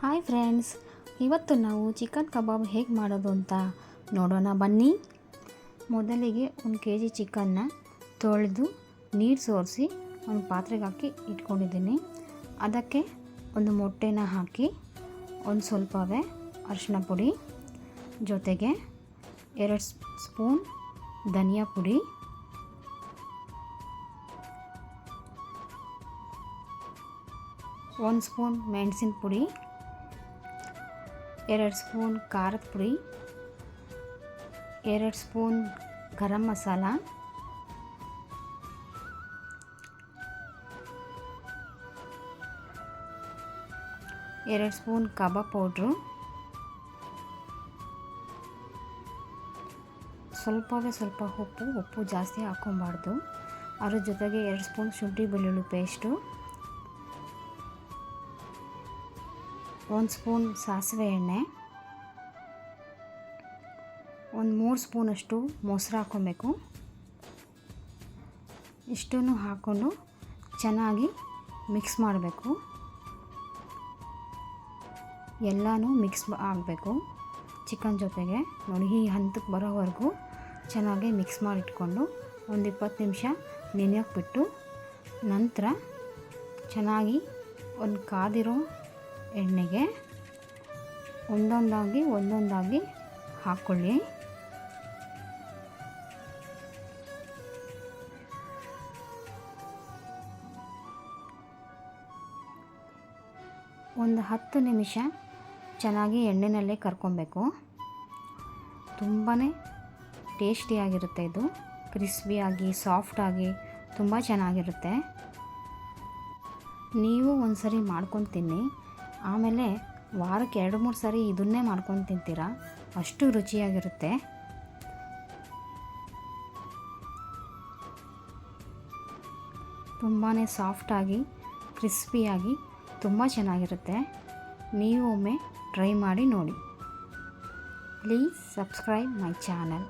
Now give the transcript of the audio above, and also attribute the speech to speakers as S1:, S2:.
S1: Hi friends, ಇವತ್ತು ನಾವು chicken ಕಬಾಬ್ ಹೇಗೆ ಮಾಡೋದು ಅಂತ ನೋಡೋಣ ಬನ್ನಿ. ಮೊದಲಿಗೆ 1 kg ಚಿಕನ್ನ ತೊಳೆದು ನೀರು ಸೋರಿಸಿ ಒಂದು ಪಾತ್ರೆಗೆ ಹಾಕಿ ಇಟ್ಕೊಂಡಿದ್ದೀನಿ. ಅದಕ್ಕೆ ಒಂದು ಮೊಟ್ಟೆನ ಹಾಕಿ ಒಂದು ಸ್ವಲ್ಪವೇ ಅರಿಶಿನ ಪುಡಿ, ಜೊತೆಗೆ 2 ಸ್ಪೂನ್ ಧನಿಯಾ ಪುಡಿ, 1 ಸ್ಪೂನ್ ಮೆಣಸಿನ ಪುಡಿ, 2 ಸ್ಪೂನ್ ಖಾರದ ಪುಡಿ, 2 ಸ್ಪೂನ್ ಗರಂ ಮಸಾಲ, 2 ಸ್ಪೂನ್ ಕಬಾಬ್ ಪೌಡ್ರು, ಸ್ವಲ್ಪ ಉಪ್ಪು ಜಾಸ್ತಿ ಹಾಕ್ಕೊಬಾರ್ದು. ಅದ್ರ ಜೊತೆಗೆ 2 ಸ್ಪೂನ್ ಶುಂಠಿ ಬೆಳ್ಳುಳ್ಳಿ ಪೇಸ್ಟು, 1 ಸ್ಪೂನ್ ಸಾಸಿವೆ ಎಣ್ಣೆ, 3 ಸ್ಪೂನಷ್ಟು ಮೊಸರು ಹಾಕ್ಕೊಬೇಕು. ಇಷ್ಟನ್ನು ಹಾಕ್ಕೊಂಡು ಚೆನ್ನಾಗಿ ಮಿಕ್ಸ್ ಮಾಡಬೇಕು. ಎಲ್ಲನೂ ಮಿಕ್ಸ್ ಆಗಬೇಕು ಚಿಕನ್ ಜೊತೆಗೆ. ನೋಡಿ, ಈ ಹಂತಕ್ಕೆ ಬರೋವರೆಗೂ ಚೆನ್ನಾಗಿ ಮಿಕ್ಸ್ ಮಾಡಿಟ್ಕೊಂಡು ಒಂದು 20 ನಿಮಿಷ ನೆನೆಯೋಕೆ ಬಿಟ್ಟು, ನಂತರ ಚೆನ್ನಾಗಿ ಒಂದು ಕಾದಿರೋ ಎಣ್ಣೆಗೆ ಒಂದೊಂದಾಗಿ ಹಾಕ್ಕೊಳ್ಳಿ. ಒಂದು 10 ನಿಮಿಷ ಚೆನ್ನಾಗಿ ಎಣ್ಣೆನಲ್ಲೇ ಕರ್ಕೊಬೇಕು. ತುಂಬಾ ಟೇಸ್ಟಿಯಾಗಿರುತ್ತೆ ಇದು. ಕ್ರಿಸ್ಪಿಯಾಗಿ ಸಾಫ್ಟಾಗಿ ತುಂಬ ಚೆನ್ನಾಗಿರುತ್ತೆ. ನೀವು ಒಂದು ಸರಿ ಮಾಡ್ಕೊಂಡು ತಿನ್ನಿ. ಆಮೇಲೆ ವಾರಕ್ಕೆ 2-3 ಸರಿ ಇದನ್ನೇ ಮಾಡ್ಕೊಂಡು ತಿಂತೀರಾ, ಅಷ್ಟು ರುಚಿಯಾಗಿರುತ್ತೆ. ತುಂಬಾ ಸಾಫ್ಟಾಗಿ ಕ್ರಿಸ್ಪಿಯಾಗಿ ತುಂಬ ಚೆನ್ನಾಗಿರುತ್ತೆ. ನೀವು ಒಮ್ಮೆ ಟ್ರೈ ಮಾಡಿ ನೋಡಿ. Please subscribe my channel.